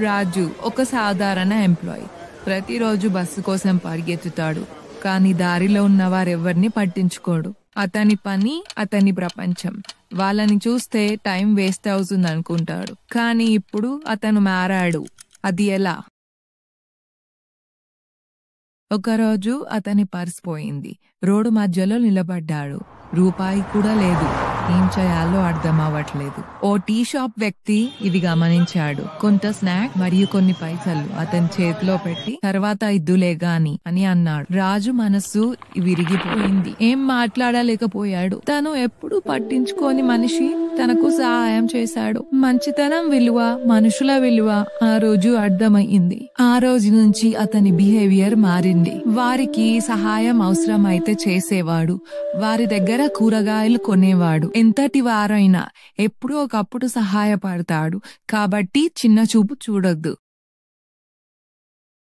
రాజు ఒక సాధారణ ఎంప్లాయీ. ప్రతిరోజు బస్సు కోసం పరిగెత్తుతాడు, కానీ దారిలో ఉన్న వారెవ్వరిని పట్టించుకోడు. అతని పని అతని ప్రపంచం. వాళ్ళని చూస్తే టైం వేస్ట్ అవుతుంది అనుకుంటాడు. కానీ ఇప్పుడు అతను మారాడు. అది ఎలా? ఒకరోజు అతని పర్స్ పోయింది. రోడ్డు మధ్యలో నిలబడ్డాడు. రూపాయి కూడా లేదు. ఏం చేయాలో అర్థం అవ్వట్లేదు. ఓ టీ షాప్ వ్యక్తి ఇది గమనించాడు. కొంత స్నాక్ మరియు కొన్ని పైసలు అతని చేతిలో పెట్టి, తర్వాత ఇద్దులే గాని అని అన్నాడు. రాజు మనస్సు విరిగిపోయింది. ఏం మాట్లాడలేకపోయాడు. తను ఎప్పుడు పట్టించుకోని మనిషి తనకు సహాయం చేశాడు. మంచితనం విలువ, మనుషుల విలువ ఆ రోజు అర్థమయ్యింది. ఆ రోజు నుంచి అతని బిహేవియర్ మారింది. వారికి సహాయం అవసరం అయితే చేసేవాడు. వారి దగ్గర కూరగాయలు కొనేవాడు. ఎంతటి వారైనా ఎప్పుడో ఒకప్పుడు సహాయపడతాడు. కాబట్టి చిన్న చూపు చూడొద్దు.